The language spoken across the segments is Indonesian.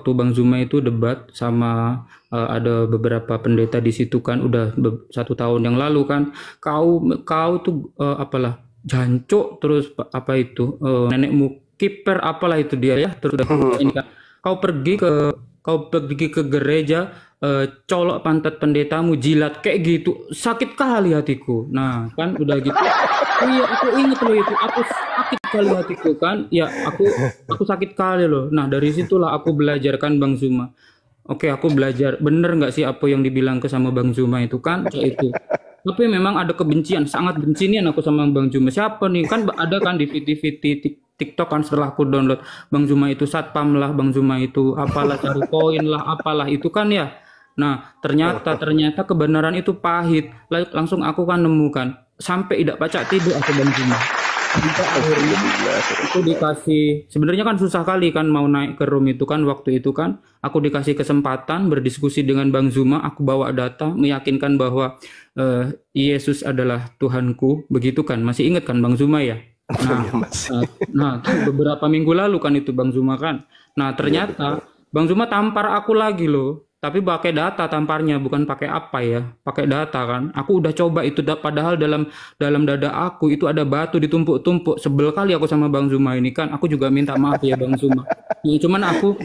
waktu Bang Zuma itu debat sama ada beberapa pendeta di situ kan, udah 1 tahun yang lalu kan. Kau tuh apalah jancuk, terus apa itu nenekmu kiper apalah itu dia ya, terus udah ini kan. Kau pergi ke kau pergi ke gereja, colok pantat pendetamu, jilat kayak gitu, sakit kali hatiku. Nah kan udah gitu. Oh iya, aku inget loh itu. Aku sakit kali hatiku kan. Ya, aku sakit kali loh. Nah, dari situlah aku belajar kan Bang Zuma. Oke, aku belajar. Bener nggak sih apa yang dibilang ke sama Bang Zuma itu kan? Kayak itu. Tapi memang ada kebencian, sangat bencian aku sama Bang Zuma. Siapa nih? Kan ada kan di VT-VT TikTok kan setelah aku download. Bang Zuma itu satpam lah, Bang Zuma itu apalah cari poin lah, apalah itu kan ya. Nah, ternyata kebenaran itu pahit. Langsung aku kan nemukan sampai tidak pacak tidur aku Bang Zuma. Sampai akhirnya itu dikasih, sebenarnya kan susah kali kan mau naik ke room itu kan, waktu itu kan aku dikasih kesempatan berdiskusi dengan Bang Zuma, aku bawa data meyakinkan bahwa Yesus adalah Tuhanku, begitu kan, masih ingat kan Bang Zuma ya. Nah, beberapa minggu lalu kan itu Bang Zuma kan. Nah, ternyata Bang Zuma tampar aku lagi loh. Tapi pakai data tamparnya, bukan pakai apa ya, pakai data kan. Aku udah coba itu, padahal dalam dada aku itu ada batu ditumpuk-tumpuk. Sebel kali aku sama Bang Zuma ini kan. Aku juga minta maaf ya Bang Zuma. Ya, cuman aku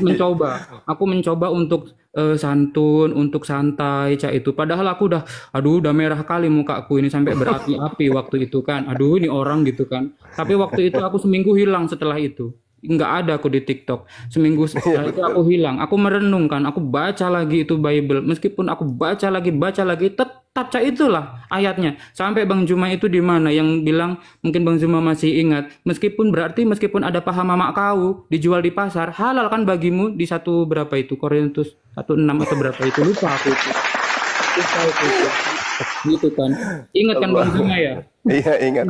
mencoba untuk santun, untuk santai cak itu. Padahal aku udah merah kali mukaku ini sampai berapi-api waktu itu kan. Aduh ini orang gitu kan. Tapi waktu itu aku seminggu hilang setelah itu. Nggak ada aku di TikTok. Seminggu setelah itu aku hilang. Aku merenungkan, aku baca lagi itu Bible. Meskipun aku baca lagi, tetap cak itulah ayatnya. Sampai Bang Zuma itu di mana yang bilang, mungkin Bang Zuma masih ingat. Meskipun ada paha mamak kau dijual di pasar, halal kan bagimu di satu berapa itu Korintus 1:6 atau berapa itu, lupa aku itu. Lupa itu. Gitu kan. Ingat kan Bang Zuma ya? Iya, ingat.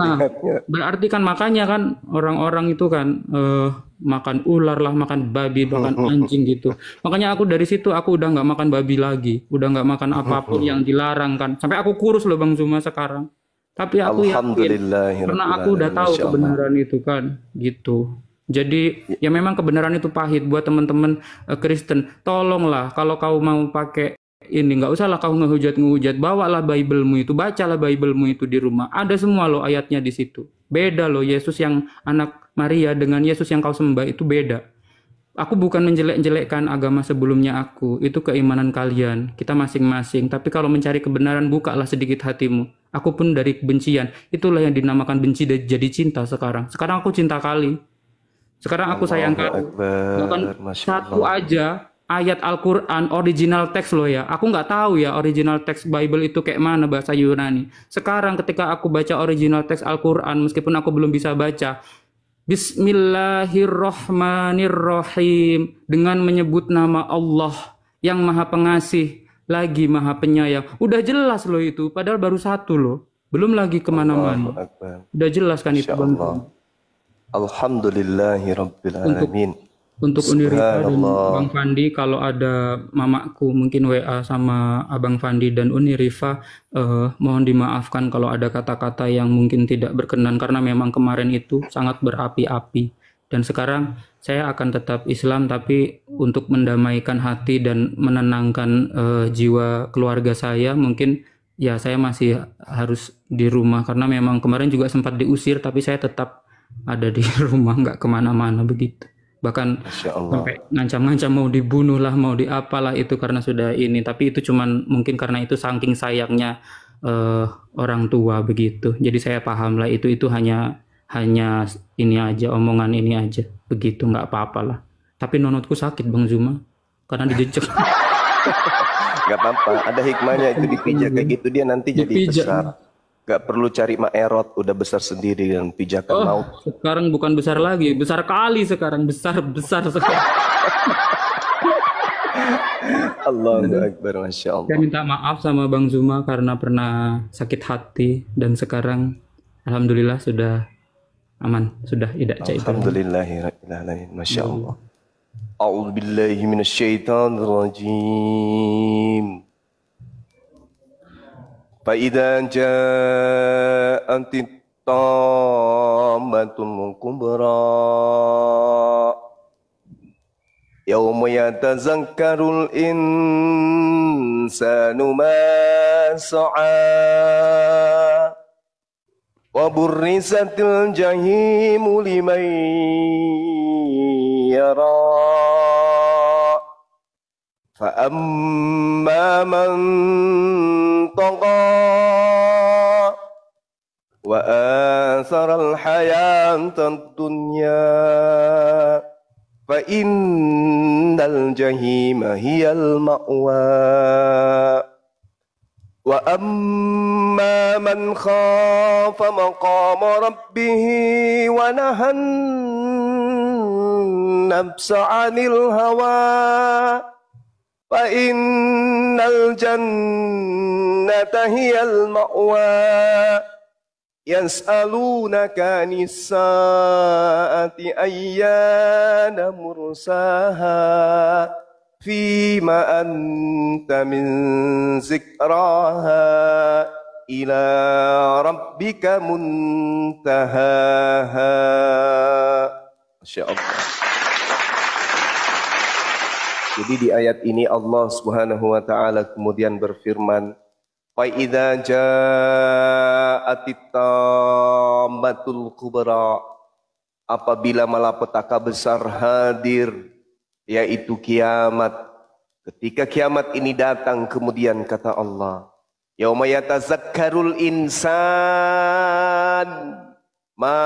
Berarti kan makanya kan orang-orang itu kan makan ular lah, makan babi, makan anjing gitu. Makanya aku dari situ aku udah nggak makan babi lagi, udah nggak makan apapun yang dilarang kan. Sampai aku kurus loh Bang Zuma sekarang. Tapi aku yakin karena aku udah tahu kebenaran itu kan, gitu. Jadi ya memang kebenaran itu pahit buat teman-teman Kristen. Tolonglah kalau kau mau pakai ini, nggak usahlah kau ngehujat, bawalah Bible-mu itu, bacalah Bible-mu itu di rumah, ada semua loh ayatnya di situ. Beda loh Yesus yang anak Maria dengan Yesus yang kau sembah itu beda. Aku bukan menjelek-jelekkan agama sebelumnya aku, itu keimanan kalian, kita masing-masing. Tapi kalau mencari kebenaran, bukalah sedikit hatimu. Aku pun dari kebencian, itulah yang dinamakan benci jadi cinta sekarang. Sekarang aku cinta kali. Sekarang aku sayang kali. Bahkan satu aja ayat Al-Quran original teks loh ya. Aku nggak tahu ya original teks Bible itu kayak mana bahasa Yunani. Sekarang ketika aku baca original teks Al-Quran, meskipun aku belum bisa baca, Bismillahirrahmanirrahim, dengan menyebut nama Allah yang Maha Pengasih lagi Maha Penyayang. Udah jelas loh itu, padahal baru satu loh. Belum lagi kemana-mana. Udah jelas kan itu Bang. Alhamdulillahirrabbilalamin. Untuk Unirifa dan Bang Fandi, kalau ada mamaku mungkin WA sama Abang Fandi dan Unirifa, mohon dimaafkan kalau ada kata-kata yang mungkin tidak berkenan, karena memang kemarin itu sangat berapi-api. Dan sekarang saya akan tetap Islam, tapi untuk mendamaikan hati dan menenangkan jiwa keluarga saya, mungkin ya saya masih harus di rumah, karena memang kemarin juga sempat diusir, tapi saya tetap ada di rumah, nggak kemana-mana begitu. Bahkan sampai ngancam-ngancam mau dibunuh lah, mau diapalah itu karena sudah ini. Tapi itu cuman mungkin karena itu saking sayangnya orang tua begitu. Jadi saya paham lah itu hanya ini aja, omongan ini aja begitu, nggak apa-apa lah. Tapi nonotku sakit Bang Zuma karena dijejek. Nggak apa-apa, ada hikmahnya itu dipijak kayak gitu, dia nanti jadi besar. Gak perlu cari maerot, udah besar sendiri dan pijakan maut. Sekarang bukan besar lagi, besar kali sekarang, besar sekarang. Allahu Akbar, Masya Allah. Saya minta maaf sama Bang Zuma karena pernah sakit hati, dan sekarang alhamdulillah sudah aman, sudah tidak cek. Alhamdulillahirrahmanirrahim, Masya Allah. A'udzubillahi minasyaitonirrajim. فإذا جاءت الطامة الكبرى Yauma yatazakkarul insanu ma sa'a wa burrisatil jahimu liman yara fa amma man tagha wa atharal hayatad dunya fa innal jahima hiyal ma'wa wa amma man khafa maqama rabbih wa nahan nafsa 'anil hawa fa innal jannata hiyal ma'wa yas'alunaka 'anis sa'ati ayyana mursaha fima anta min zikraha ila rabbika muntahaha. Masya Allah. Jadi di ayat ini Allah Subhanahu wa taala kemudian berfirman, fa idza ja'atit tammatul kubra, apabila malapetaka besar hadir, yaitu kiamat. Ketika kiamat ini datang, kemudian kata Allah, yauma yatazakkarul insan ma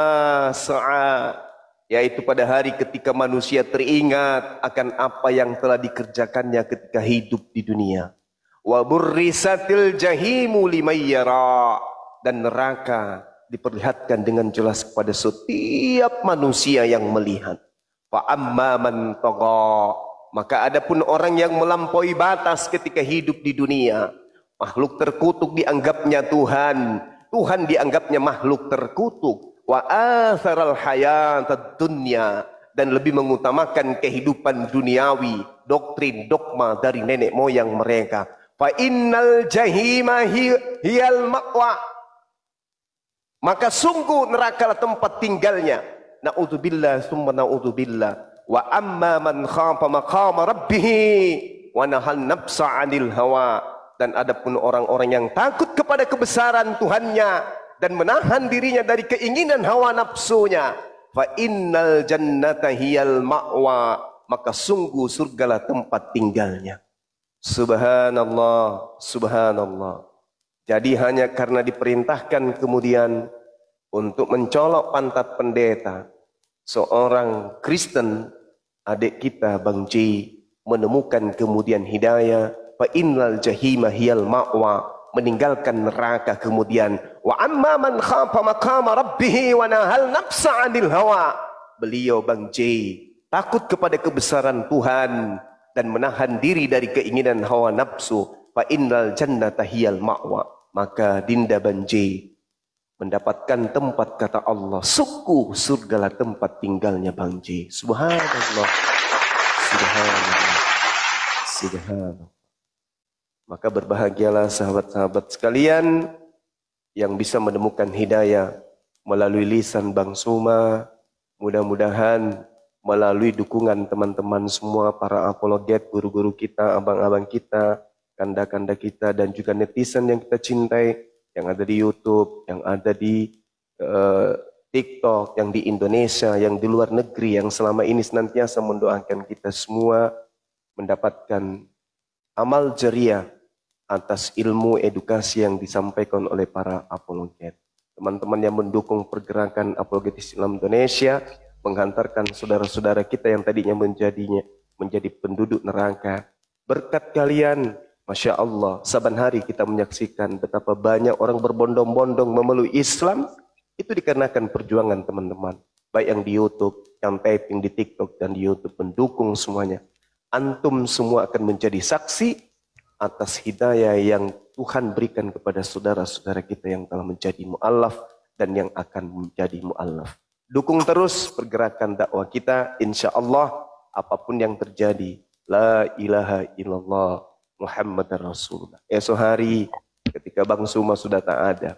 sa'a, yaitu pada hari ketika manusia teringat akan apa yang telah dikerjakannya ketika hidup di dunia. Wa burrisatil jahimu liman yara, dan neraka diperlihatkan dengan jelas kepada setiap manusia yang melihat. Fa amma man tagha, maka adapun orang yang melampaui batas ketika hidup di dunia, makhluk terkutuk dianggapnya Tuhan, Tuhan dianggapnya makhluk terkutuk. Wa atharal hayatad dunya, dan lebih mengutamakan kehidupan duniawi, doktrin dogma dari nenek moyang mereka. Fa innal jahima hiyal ma'wa, maka sungguh neraka tempat tinggalnya. Na'udzubillah summa na'udzubillah. Wa amma man khafa maqama rabbih wa nahan nafsa 'anil hawa, dan adapun orang-orang yang takut kepada kebesaran Tuhannya dan menahan dirinya dari keinginan hawa nafsunya, fa innal jannata hiyal ma'wa, maka sungguh surgalah tempat tinggalnya. Subhanallah, subhanallah. Jadi hanya karena diperintahkan kemudian untuk mencolok pantat pendeta, seorang Kristen, adik kita Bang J, menemukan kemudian hidayah, fa innal jahima hiyal ma'wa, meninggalkan neraka. Kemudian wa amma man khafa maqama rabbih wa nahal nafsa 'anil hawa, beliau Bang J takut kepada kebesaran Tuhan dan menahan diri dari keinginan hawa nafsu, fa innal jannata hiyal ma'wa, maka Dinda Bang J mendapatkan tempat, kata Allah, sungguh surgalah tempat tinggalnya Bang J. Subhanallah, subhanallah, subhanallah. Maka berbahagialah sahabat-sahabat sekalian yang bisa menemukan hidayah melalui lisan Bang Suma. Mudah-mudahan melalui dukungan teman-teman semua, para apologet, guru-guru kita, abang-abang kita, kanda-kanda kita, dan juga netizen yang kita cintai, yang ada di YouTube, yang ada di TikTok, yang di Indonesia, yang di luar negeri, yang selama ini senantiasa mendoakan kita semua mendapatkan amal jariah atas ilmu edukasi yang disampaikan oleh para apologet. Teman-teman yang mendukung pergerakan apologetis Islam Indonesia, menghantarkan saudara-saudara kita yang tadinya menjadi penduduk neraka. Berkat kalian, Masya Allah, saban hari kita menyaksikan betapa banyak orang berbondong-bondong memeluk Islam. Itu dikarenakan perjuangan teman-teman, baik yang di YouTube, yang typing di TikTok dan di YouTube, mendukung semuanya. Antum semua akan menjadi saksi atas hidayah yang Tuhan berikan kepada saudara-saudara kita yang telah menjadi mu'allaf dan yang akan menjadi mu'allaf. Dukung terus pergerakan dakwah kita, insya Allah apapun yang terjadi, la ilaha illallah Muhammad Rasulullah. Esok hari ketika Bang Suma sudah tak ada,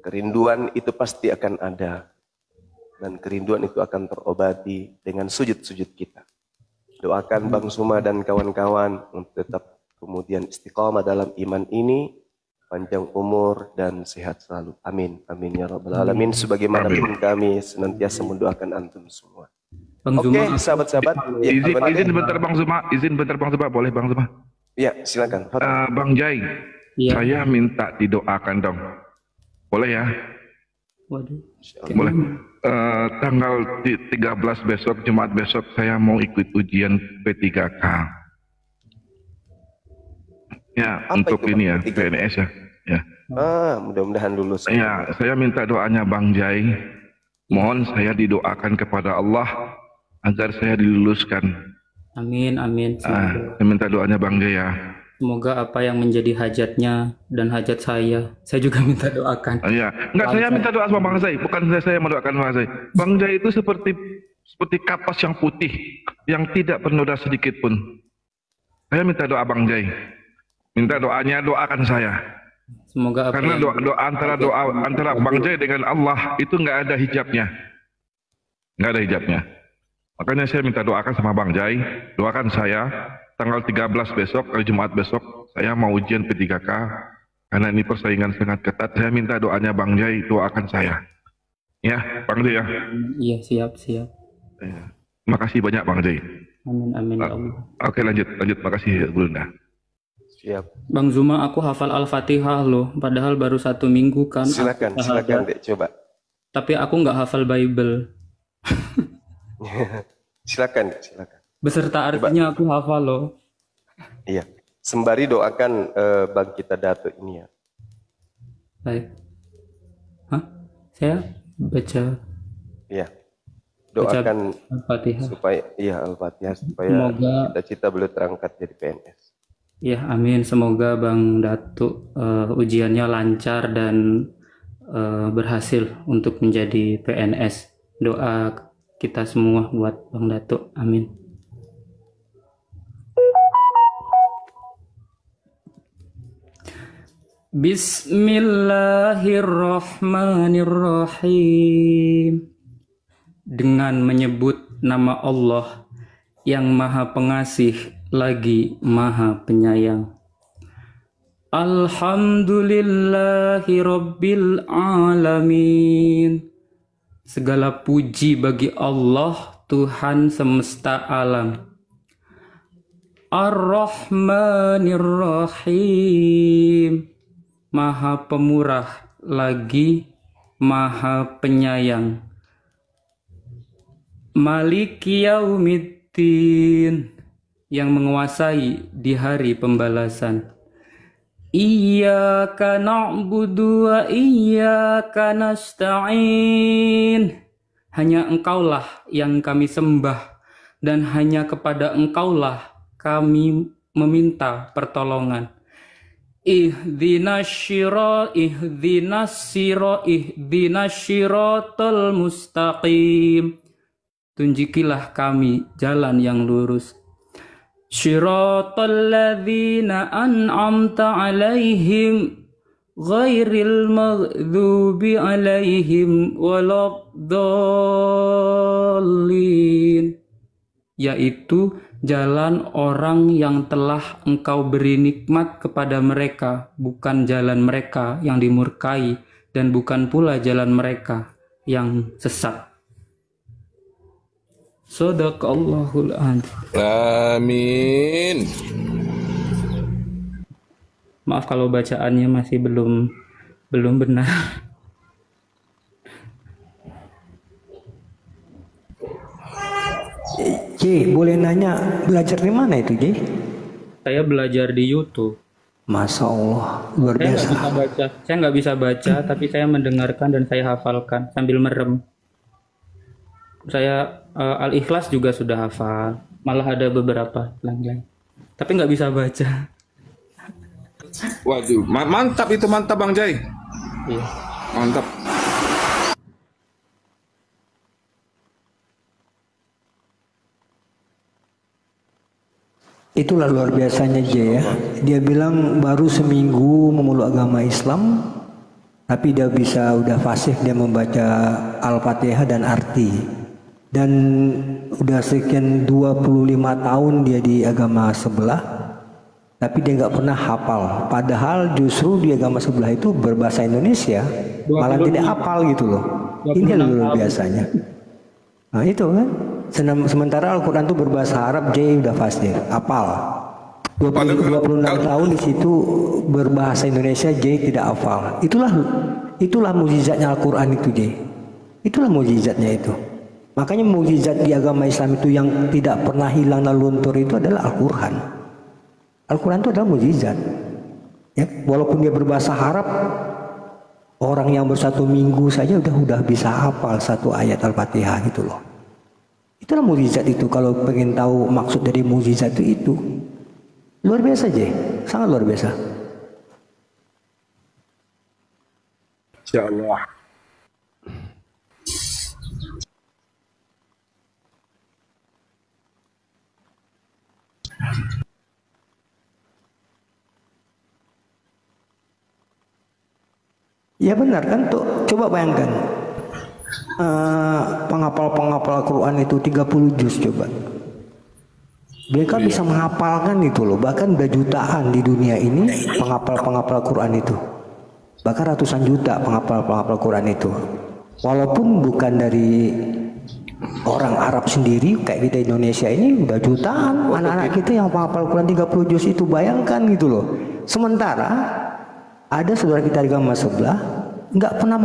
kerinduan itu pasti akan ada. dan kerinduan itu akan terobati dengan sujud-sujud kita. Doakan Bang Suma dan kawan-kawan untuk tetap kemudian istiqamah dalam iman ini, panjang umur dan sehat selalu. Amin. Amin ya rabbal alamin. Sebagaimanapun kami senantiasa mendoakan antum semua. Oke, sahabat-sahabat. Ya, izin bentar Bang Zuma, boleh Bang Zuma? Ya, silakan. Bang Jai, ya. Saya minta didoakan dong. Boleh ya? Waduh. Boleh. Tanggal 13 besok, Jumat besok, saya mau ikut ujian P3K. Ya, apa untuk itu, ini ya, PNS ya. Ya. Mudah-mudahan lulus. Ya, saya minta doanya Bang Jai. Mohon saya didoakan kepada Allah agar saya diluluskan. Amin, amin. Saya minta doanya Bang Jai ya. Semoga apa yang menjadi hajatnya dan hajat saya juga minta doakan. Iya, enggak, saya minta doa sama Bang Jai, bukan saya mendoakan Bang Jai. Bang Jai itu seperti kapas yang putih yang tidak bernoda sedikit pun. Saya minta doa Bang Jai. Minta doanya, doakan saya. Semoga apa karena doa antara Bang Jai dengan Allah itu enggak ada hijabnya. Enggak ada hijabnya. Makanya saya minta doakan sama Bang Jai, doakan saya. Tanggal 13 besok, hari Jumat besok, saya mau ujian P3K. Karena ini persaingan sangat ketat, saya minta doanya Bang Jai, doakan saya. Ya, Bang Jai ya? Iya, siap. Ya. Terima kasih banyak Bang Jai. Amin, amin ya Allah. Oke, lanjut. Makasih Bunda. Siap. Bang Zuma, aku hafal Al-Fatihah loh, padahal baru 1 minggu kan. Silakan Dek, coba. Tapi aku nggak hafal Bible. Silakan. Beserta artinya aku hafal loh. Iya. Sembari doakan Bang kita Dato ini ya. Baik. Saya baca. Iya. Doakan Al-Fatihah supaya Al-Fatihah supaya cita-cita beliau terangkat jadi PNS. Ya, amin. Semoga Bang Dato ujiannya lancar dan berhasil untuk menjadi PNS. Doa kita semua buat Bang Dato. Amin. Bismillahirrahmanirrahim. Dengan menyebut nama Allah yang Maha Pengasih lagi Maha Penyayang. Alhamdulillahi Rabbil Alamin. Segala puji bagi Allah, Tuhan semesta alam. Ar-Rahmanir-Rahim. Maha Pemurah lagi Maha Penyayang. Maliki Yaumiddin. Yang menguasai di hari pembalasan. Iyyaka na'budu wa iyyaka nasta'in. Hanya Engkaulah yang kami sembah dan hanya kepada Engkaulah kami meminta pertolongan. Ihdinas siratal mustaqim. Tunjukilah kami jalan yang lurus. Syiratal ladzina an'amta alaihim ghairil maghdubi alaihim waladdallin. Yaitu jalan orang yang telah Engkau beri nikmat kepada mereka, bukan jalan mereka yang dimurkai dan bukan pula jalan mereka yang sesat. Shadaqallahul adzim. Amin. Maaf kalau bacaannya masih belum benar. J, boleh nanya belajar di mana itu, J? Saya belajar di YouTube. Masya Allah, luar biasa. Saya nggak bisa baca, tapi saya mendengarkan dan saya hafalkan sambil merem. Saya Al-Ikhlas juga sudah hafal, malah ada beberapa lain-lain. Tapi nggak bisa baca. Waduh, mantap itu, mantap Bang Jai. Iya. Mantap. Itulah luar biasanya J ya. Dia bilang baru seminggu memeluk agama Islam, Tapi dia bisa udah fasih, dia membaca Al-Fatihah dan arti. Dan udah sekian 25 tahun dia di agama sebelah, tapi dia nggak pernah hafal. Padahal justru di agama sebelah itu berbahasa Indonesia, malah tidak hafal gitu loh. Ini luar biasanya. Nah itu kan. Sementara Al-Quran itu berbahasa Arab, J udah fasih, hafal. 26 tahun di situ berbahasa Indonesia, J tidak hafal. Itulah mukjizatnya Al-Quran itu, J. Itulah mukjizatnya itu. Makanya mukjizat di agama Islam itu yang tidak pernah hilang dan luntur itu adalah Al-Quran. Al-Quran itu adalah mukjizat. Ya, walaupun dia berbahasa Arab, orang yang bersatu minggu saja udah bisa hafal satu ayat Al-Fatihah gitu loh. Itulah mukjizat itu. Kalau pengen tahu maksud dari mukjizat itu luar biasa, J. Sangat luar biasa. Ya Allah. Ya benar kan tuh, coba bayangkan penghafal Al-Quran itu 30 juz coba. Mereka bisa menghafalkan itu loh, bahkan udah jutaan di dunia ini penghafal Al-Quran itu. Bahkan ratusan juta penghafal Al-Quran itu. Walaupun bukan dari orang Arab sendiri, kayak kita Indonesia ini udah jutaan anak-anak kita yang penghafal Al-Quran 30 juz itu, bayangkan gitu loh. Sementara ada saudara kita di agama sebelah nggak pernah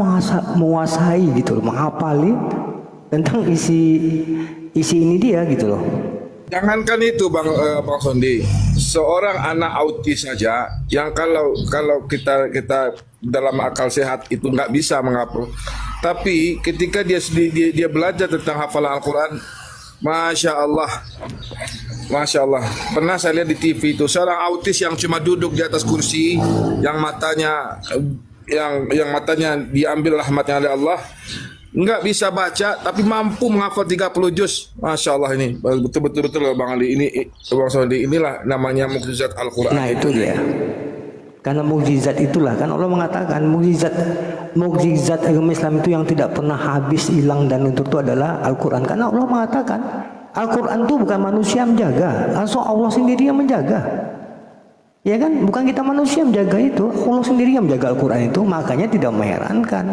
menguasai gitu loh, menghafali tentang isi ini dia gitu loh. Jangankan itu Bang Sondi, seorang anak autis saja yang kalau kita dalam akal sehat itu nggak bisa menghafal, tapi ketika dia belajar tentang hafalan Al-Quran, Masya Allah, pernah saya lihat di TV itu seorang autis yang cuma duduk di atas kursi, yang matanya diambil rahmatnya oleh Allah, nggak bisa baca tapi mampu menghafal 30 juz. Masya Allah, ini betul Bang Ali, ini Bang Sondi, inilah namanya mukjizat Al-Quran. Nah itu dia. Karena mukjizat itulah kan Allah mengatakan mukjizat agama Islam itu yang tidak pernah habis, hilang dan luntur itu adalah Al-Quran. Karena Allah mengatakan Al-Quran itu bukan manusia yang menjaga, langsung Allah sendiri yang menjaga. Ya kan, bukan kita manusia yang menjaga itu, Allah sendiri yang menjaga Al-Quran itu. Makanya tidak mengherankan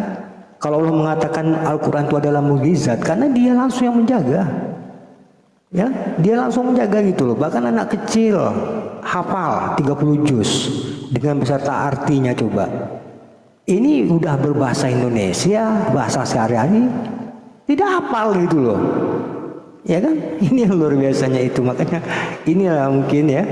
kalau Allah mengatakan Al-Quran itu adalah mukjizat, karena dia langsung yang menjaga. Ya, dia langsung menjaga gitu loh. Bahkan anak kecil hafal 30 juz dengan beserta artinya coba. Ini udah berbahasa Indonesia, bahasa sehari-hari, tidak hafal gitu loh. Ya kan? Ini yang luar biasanya itu. Makanya inilah mungkin ya